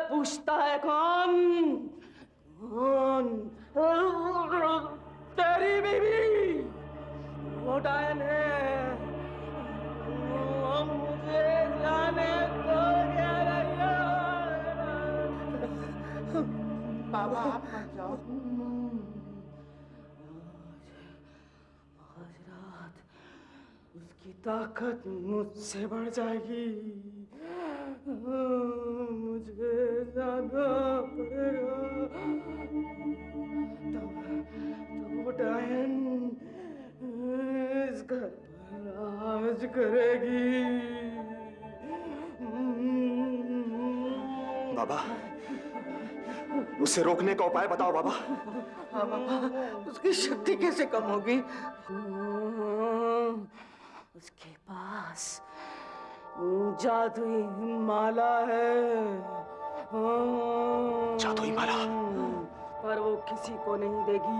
पूछता है कौन? कौन? तेरी बीवी वो डायन है। मुझे जाने को क्या लगा। बाबा आप मत जाओ। आज रात उसकी ताकत मुझसे बढ़ जाएगी। मुझे जाना पड़ेगा। तब वो डायन इस घर पर राज करेगी। बाबा, उसे रोकने का उपाय बताओ बाबा। हाँ बाबा, उसकी शक्ति कैसे कम होगी? उसके पास जादुई माला है। जादुई माला? पर वो किसी को नहीं देगी।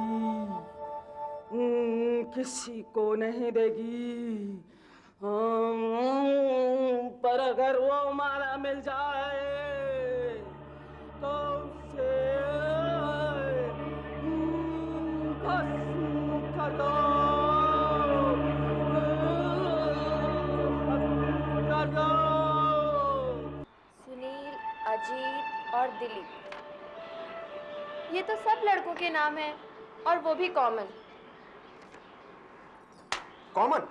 किसी को नहीं देगी। पर अगर वो माला मिल जाए तो उसे भस्म कर दो। सुनील, अजीत और दिलीप, ये तो सब लड़कों के नाम हैं और वो भी कॉमन। कॉमन?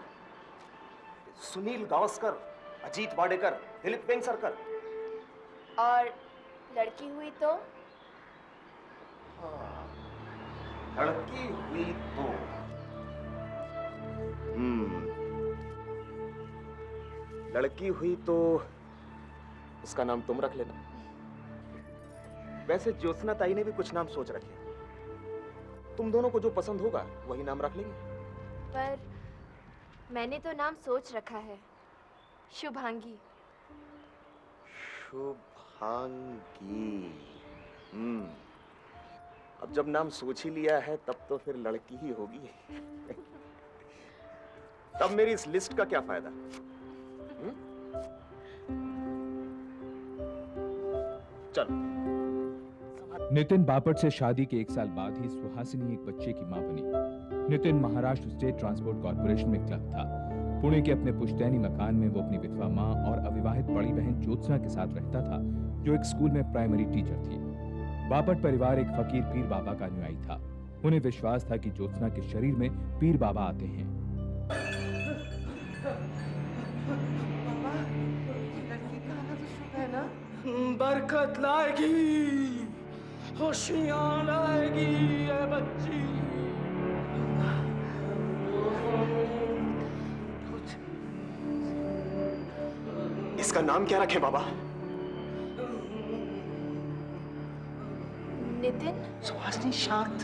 सुनील गावस्कर, अजीत वाडेकर, दिलीप वेंगसरकर। और लड़की हुई तो? लड़की हुई तो लड़की हुई तो उसका नाम तुम रख लेना। वैसे ज्योत्सना ताई ने भी कुछ नाम सोच रखे। तुम दोनों को जो पसंद होगा वही नाम रख लेंगे। पर मैंने तो नाम सोच रखा है, शुभांगी। शुभांगी। अब जब नाम सोच ही लिया है तब तो फिर लड़की ही होगी। तब मेरी इस लिस्ट का क्या फायदा? चलो। नितिन बापट से शादी के 1 साल बाद ही सुहासिनी एक बच्चे की मां बनी। Nitin Maharashtra state transport corporation में क्लर्क था। पुणे के अपने पुश्तैनी मकान में वो अपनी विधवा मां और अविवाहित बड़ी बहन ज्योत्सना के साथ रहता था, जो एक स्कूल में प्राइमरी टीचर थी। बापट परिवार एक फकीर पीर बाबा का अनुयायी था। उन्हें विश्वास था कि ज्योत्सना के शरीर में पीर बाबा आते हैं। बाबा, लड़की का आना तो शुभ है ना? बरकत लाएगी, खुशियां लाएगी ये बच्ची। इसका नाम क्या रखें बाबा? नितिन? सुहासिनी शांत।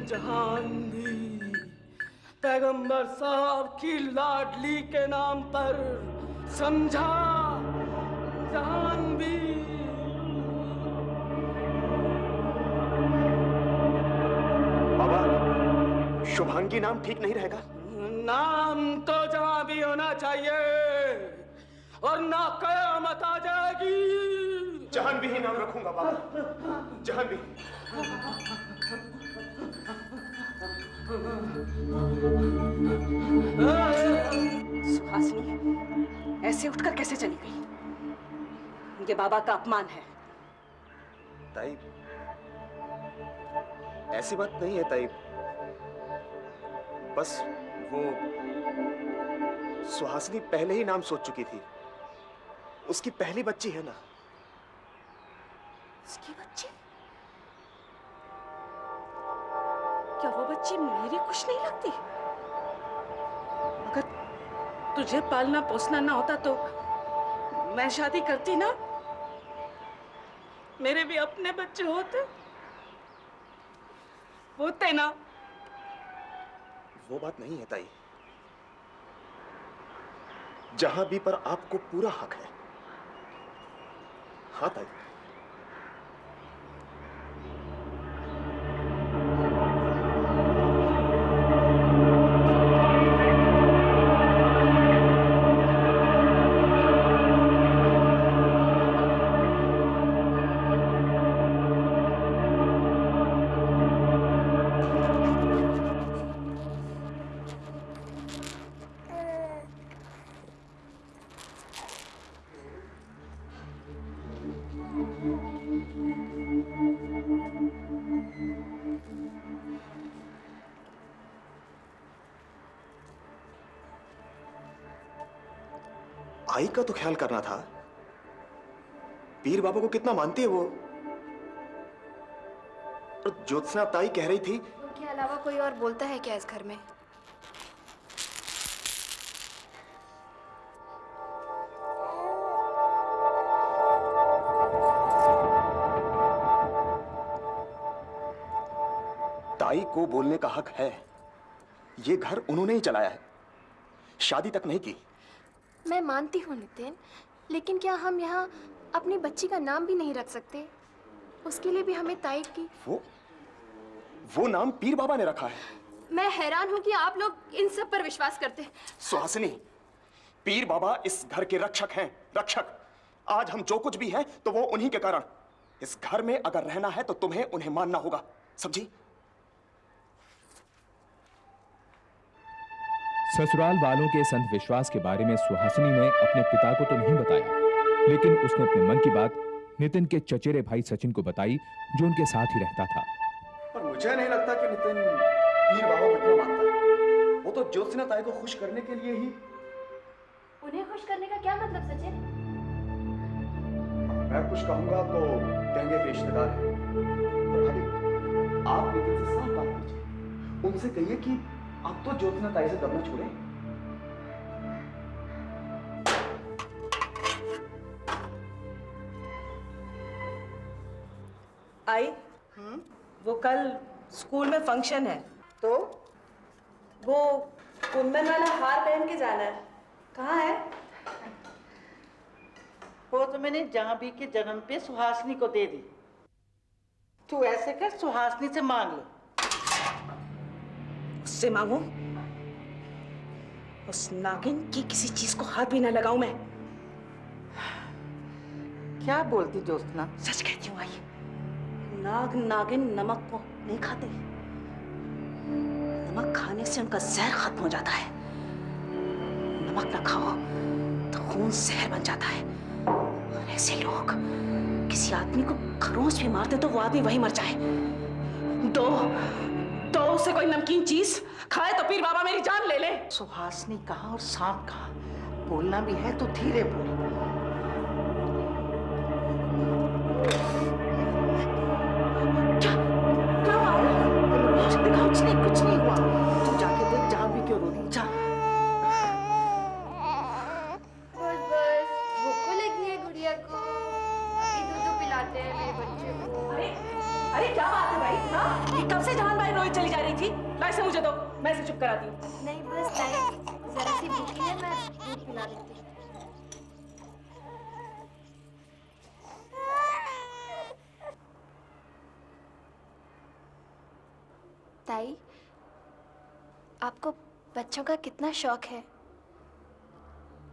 जहान भी पैगंबर साहब की लाडली के नाम पर, समझा? जहान भी। बाबा, शुभांगी नाम ठीक नहीं रहेगा। नाम तो जहां भी होना चाहिए, और ना कयामत आ जाएगी। जहान भी ही नाम रखूंगा बाबा, जहान भी। सुहासिनी ऐसे उठकर कैसे चली गई? ये बाबा का अपमान है। ताई, ऐसी बात नहीं है ताई। बस वो सुहासिनी पहले ही नाम सोच चुकी थी। उसकी पहली बच्ची है ना। उसकी बच्ची? क्या वो बच्ची मेरी कुछ नहीं लगती? अगर तुझे पालना पोसना ना होता तो मैं शादी करती ना। मेरे भी अपने बच्चे होते ना। वो बात नहीं है ताई। जहां भी पर आपको पूरा हक है। हाँ ताई। आई का तो ख्याल करना था। पीर बाबा को कितना मानती है वो। और ज्योत्सना ताई कह रही थी, उनके अलावा कोई और बोलता है क्या इस घर में? ताई को बोलने का हक है। ये घर उन्होंने ही चलाया है, शादी तक नहीं की। मैं मानती हूँ नितिन, लेकिन क्या हम यहाँ अपनी बच्ची का नाम भी नहीं रख सकते? उसके लिए भी हमें ताई की। वो नाम पीर बाबा ने रखा है। मैं हैरान हूँ कि आप लोग इन सब पर विश्वास करते हैं। सुहासिनी, पीर बाबा इस घर के रक्षक हैं, रक्षक। आज हम जो कुछ भी हैं तो वो उन्हीं के कारण। इस घर में अगर रहना है तो तुम्हें उन्हें मानना होगा, समझी? ससुराल वालों के इस अंधविश्वास के बारे में सुहासिनी ने अपने पिता को तो नहीं बताया, लेकिन उसने अपने मन की बात नितिन के चचेरे भाई सचिन को बताई, जो उनके साथ ही रहता था। पर मुझे नहीं लगता कि नितिन पीर बाबा को इतना मानता है। वो तो ज्योत्सना ताई को खुश करने के लिए ही। उन्हें खुश करने का क्या मतलब सचिन? मैं कुछ कहूंगा तो कहेंगे कि रिश्तेदार है। पर भाभी, आप नितिन से साफ बात कीजिए। उनसे कहिए कि आप तो ज्योत्सना ताई से दबना छोड़े। आई वो कल स्कूल में फंक्शन है, तो वो कुंदन वाला हार पहन के जाना है। कहाँ है? वो तो मैंने जाह्नवी के जन्म पे सुहासिनी को दे दी। तू ऐसे कर, सुहासिनी से मांग ले। उससे मांगू? उस नागिन की किसी चीज को हाथ भी ना लगाऊं मैं। क्या बोलती ज्योत्सना? सच कहती हूँ आई, नाग नागिन नमक को नहीं खाते। नमक खाने से उनका जहर खत्म हो जाता है। नमक ना खाओ तो खून जहर बन जाता है। और ऐसे लोग किसी आदमी को खरोंच भी मार दे तो वो आदमी वही मर जाए। तो उसे कोई नमकीन चीज खाए तो पीर बाबा मेरी जान ले ले। सुहासिनी कहाँ और सांप कहाँ? बोलना भी है तो धीरे बोल। कुछ नहीं हुआ। तू जाके देख जाह्नवी क्यों रो रही। जा। बस बस, भूख लगी है गुड़िया को। अभी दूध पिलाते हैं मेरे बच्चे को। अरे क्या बात है भाई? हाँ, ये कब से जान भाई रोई चली जा रही थी? ला इसे मुझे दो, मैं इसे चुप कराती हूँ। नहीं बस ताई, जरा सी भूखी है, मैं दूध पिला देती हूँ। ताई, आपको बच्चों का कितना शौक है,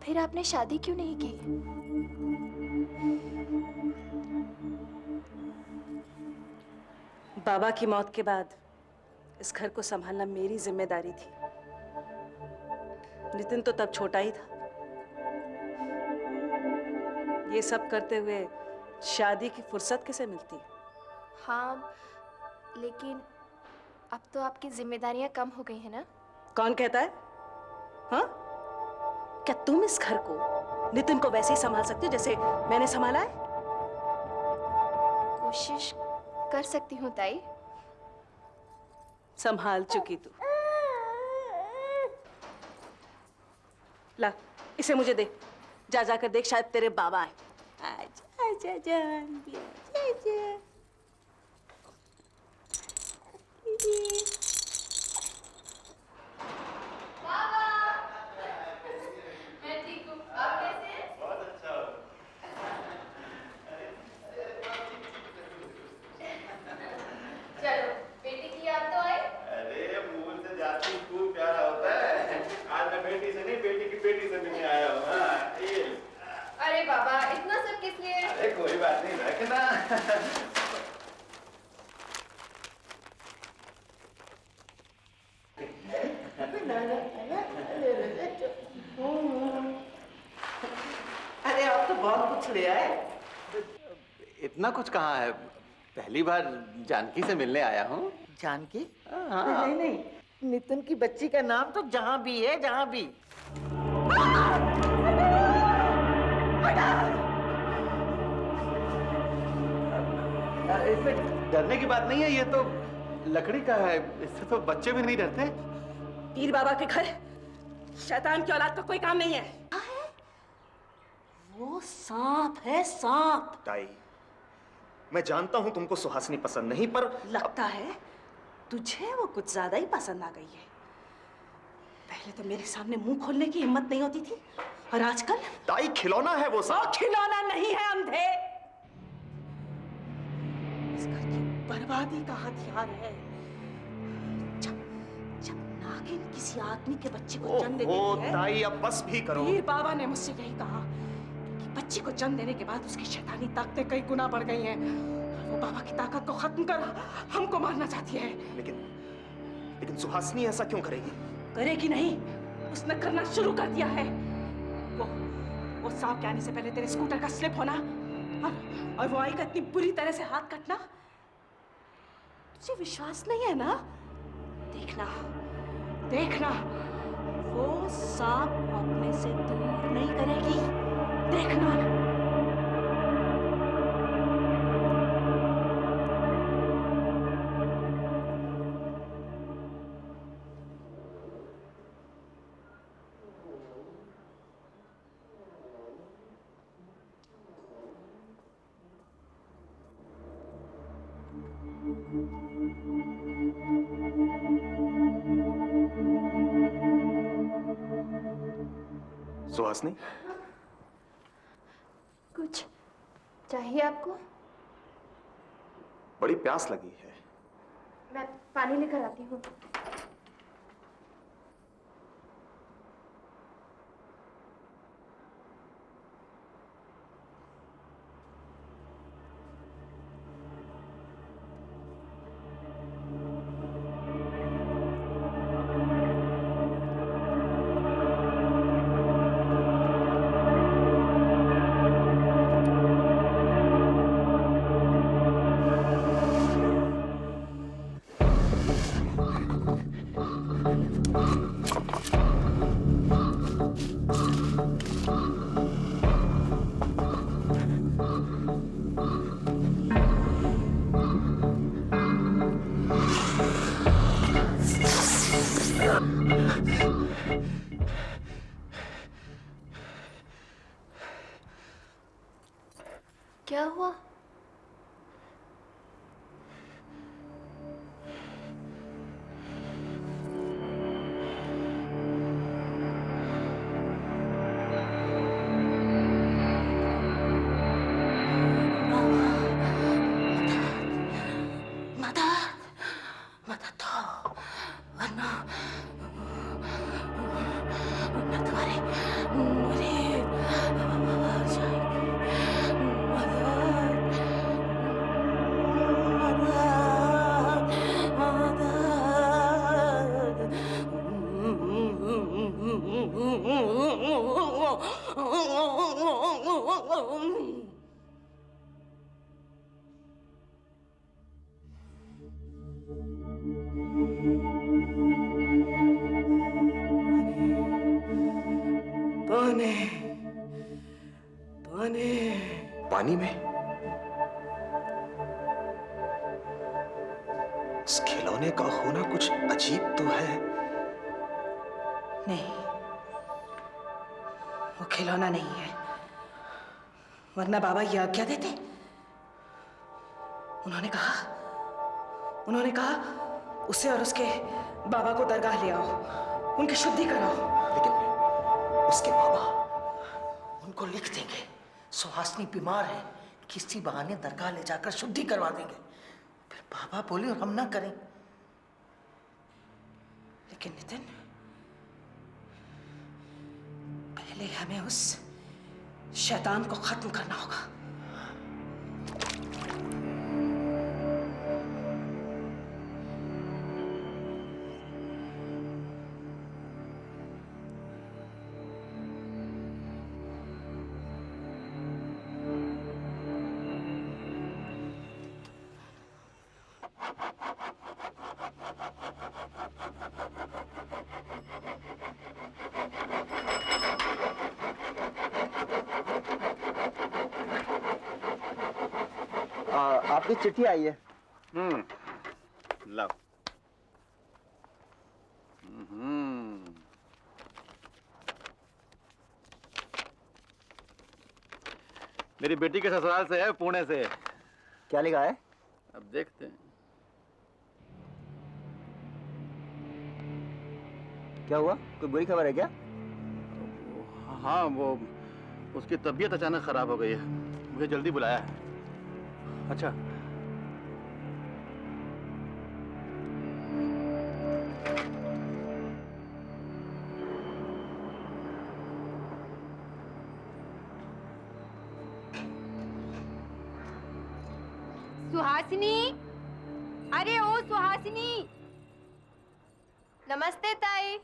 फिर आपने शादी क्यों नहीं की? बाबा की मौत के बाद इस घर को संभालना मेरी जिम्मेदारी थी। नितिन तो तब छोटा ही था। ये सब करते हुए शादी की फुर्सत किसे मिलती? हाँ, लेकिन अब तो आपकी जिम्मेदारियां कम हो गई हैं ना? कौन कहता है? हाँ? क्या तुम इस घर को, नितिन को वैसे ही संभाल सकती हो जैसे मैंने संभाला है? कोशिश कर सकती हूँ ताई। संभाल चुकी तू। ला, इसे मुझे दे। जा जाकर देख, शायद तेरे बाबा आए। आजा आजा जाह्नवी, आजा। मैं ठीक हूँ, आप कैसे हैं? बहुत अच्छा हो। चलो, बेटी की याद तो आई? अरे मूल से जाती खूब प्यारा होता है। आज मैं बेटी से नहीं, बेटी की बेटी से मिलने आया हूँ। हाँ, ये। अरे बाबा, इतना सब किस लिए? अरे कोई बात नहीं, रखना। अरे आप तो बहुत कुछ ले आए। इतना कुछ कहाँ है? पहली बार जानकी से मिलने आया हूँ। जानकी? हाँ। नहीं नहीं, नितिन की बच्ची का नाम तो जाह्नवी है, जाह्नवी। इसमें डरने की बात नहीं है, ये तो लकड़ी का है, इससे तो बच्चे भी नहीं डरते। पीर बाबा के घर शैतान की औलाद का कोई काम नहीं है। वो सांप है, सांप। ताई, मैं जानता हूं तुमको सुहासिनी पसंद नहीं, पर लगता है तुझे वो कुछ ज्यादा ही पसंद आ गई है। पहले तो मेरे सामने मुंह खोलने की हिम्मत नहीं होती थी, और आजकल ताई खिलौना है वो सब। खिलौना नहीं है अंधे, इस घर की बर्बादी का हथियार है। जब जब नागिन किसी आदमी के बच्चे को जन्म दे देती है, ताई अब बस भी करो। पीर बाबा ने मुझसे यही कहा कि बच्ची को जन्म देने के बाद उसकी शैतानी ताकतें कई गुना बढ़ गई हैं। वो बाबा की ताकत को खत्म कर हमको मारना चाहती है। लेकिन सुहासिनी ऐसा क्यों करेगी? करेगी नहीं, उसने करना शुरू कर दिया है। वो सांप के आने से पहले तेरे स्कूटर का स्लिप होना और वो आई का इतनी बुरी तरह से हाथ कटना, तुझे विश्वास नहीं है ना? देखना देखना, वो सांप को अपने से दूर नहीं करेगी, देखना। सुहासिनी, कुछ चाहिए आपको? बड़ी प्यास लगी है। मैं पानी लेकर आती हूँ। क्या हुआ? पानी में? इस खिलौने का होना कुछ अजीब तो है। नहीं, वो खिलौना नहीं है, वरना बाबा ये आज्ञा देते। उन्होंने कहा उसे और उसके बाबा को दरगाह ले आओ, उनकी शुद्धि कराओ। लेकिन उसके बाबा उनको लिख देंगे सुहासिनी बीमार है, किसी बहाने दरगाह ले जाकर शुद्धि करवा देंगे। फिर बाबा बोले और हम ना करें। लेकिन नितिन, पहले हमें उस शैतान को खत्म करना होगा। आपकी चिट्ठी आई है। लाओ। मेरी बेटी के ससुराल से है, पुणे से। क्या लिखा है? अब देखते हैं। क्या हुआ? कोई बुरी खबर है क्या? हाँ, वो उसकी तबीयत अचानक खराब हो गई है, मुझे जल्दी बुलाया है। अच्छा। सुहासिनी, अरे ओ सुहासिनी। नमस्ते ताई।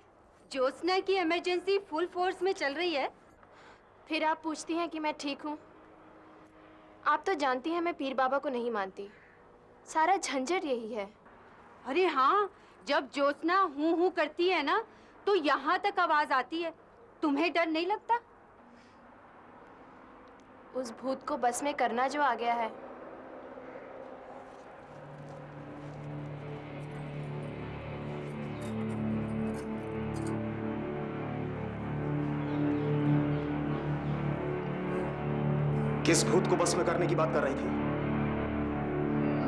ज्योत्सना की इमरजेंसी फुल फोर्स में चल रही है। फिर आप पूछती हैं कि मैं ठीक हूँ? आप तो जानती हैं मैं पीर बाबा को नहीं मानती। सारा झंझट यही है। अरे हाँ, जब ज्योत्सना हूँ हूँ करती है ना तो यहाँ तक आवाज आती है। तुम्हें डर नहीं लगता? उस भूत को बस में करना जो आ गया है। किस भूत को बस में करने की बात कर रही थी?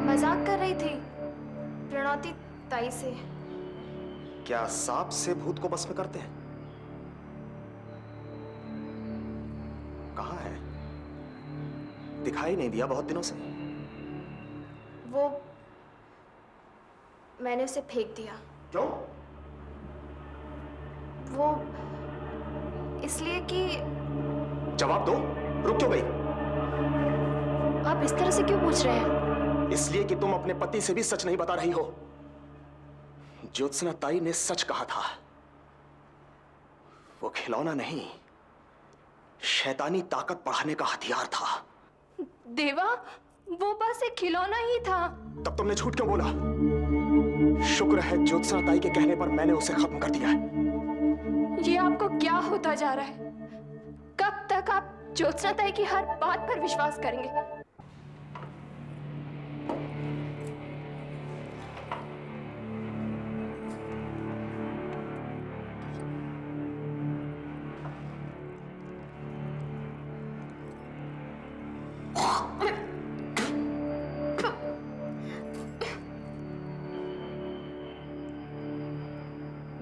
मजाक कर रही थी प्रणौती ताई से। क्या सांप से भूत को बस में करते हैं? कहाँ है? दिखाई नहीं दिया बहुत दिनों से। वो मैंने उसे फेंक दिया। क्यों? वो इसलिए कि। जवाब दो, रुक क्यों गई? आप इस तरह से क्यों पूछ रहे हैं? इसलिए कि तुम अपने पति से भी सच नहीं बता रही हो। ज्योत्सना ताई ने सच कहा था। वो खिलौना नहीं, शैतानी ताकत बढ़ाने का हथियार था। देवा, वो बस एक खिलौना ही था। तब तुमने झूठ क्यों बोला? शुक्र है ज्योत्सना ताई के कहने पर मैंने उसे खत्म कर दिया है। ये आपको क्या होता जा रहा है? कब तक आप ज्योत्सना ताई की हर बात पर विश्वास करेंगे?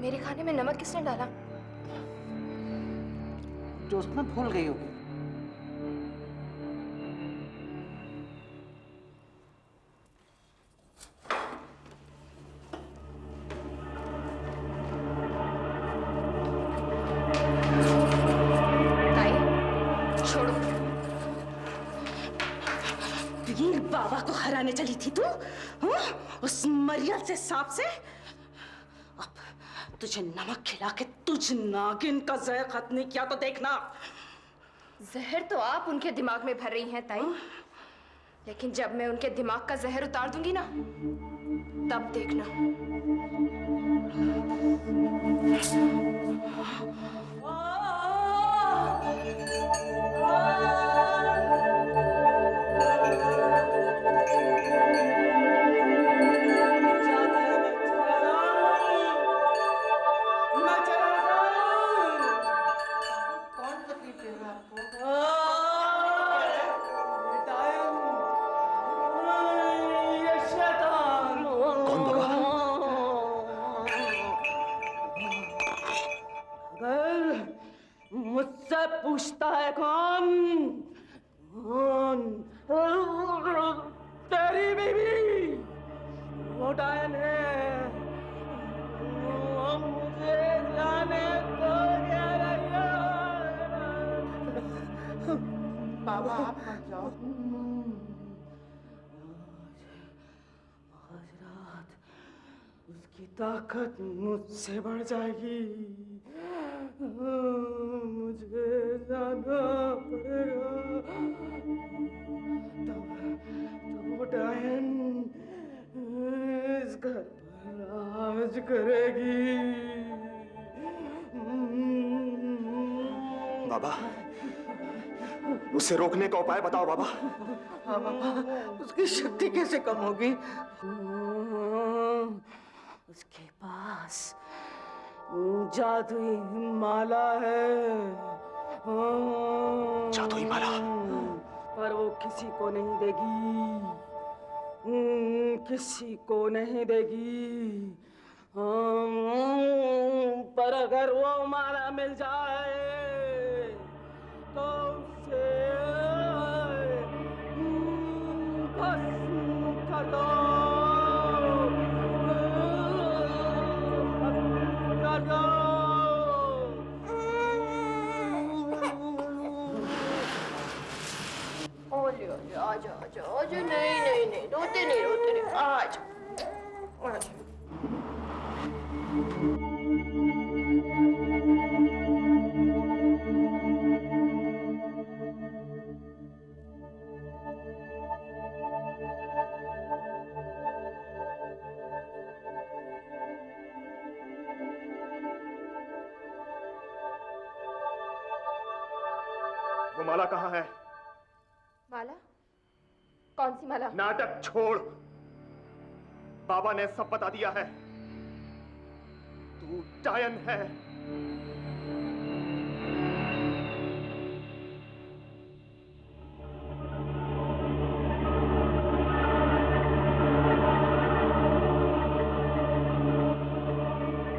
मेरे खाने में नमक किसने डाला? ज्योत्सना भूल गई होगी। ताई, छोड़ो। पीर बाबा को हराने चली थी तू? उस मरियल से सांप से? अब तुझे नमक खिला के तुझ नागिन का जहर खत्म नहीं किया तो देखना। जहर तो आप उनके दिमाग में भर रही हैं ताई, लेकिन जब मैं उनके दिमाग का जहर उतार दूंगी ना, तब देखना। मुझसे पूछता है कौन? तेरी बीवी वो डायन है। वो मुझे जाने को कह रही है। बाबा आप मत जाओ। आज रात उसकी ताकत मुझसे बढ़ जाएगी। मुझे जाना पड़ेगा। तब वो डायन इस घर पर राज करेगी। बाबा, उसे रोकने का उपाय बताओ बाबा। हाँ बाबा, उसकी शक्ति कैसे कम होगी? उसके पास जादुई माला है। जादुई माला? पर वो किसी को नहीं देगी, किसी को नहीं देगी। पर अगर वो माला मिल जाए तो उसे भस्म कर दो, कर दो। ओले ओले आजा आजा आजा, नहीं नहीं नहीं, रोते नहीं आजा आजा। वो माला कहाँ है? माला? कौन सी माला? नाटक छोड़, बाबा ने सब बता दिया है। तू डायन है,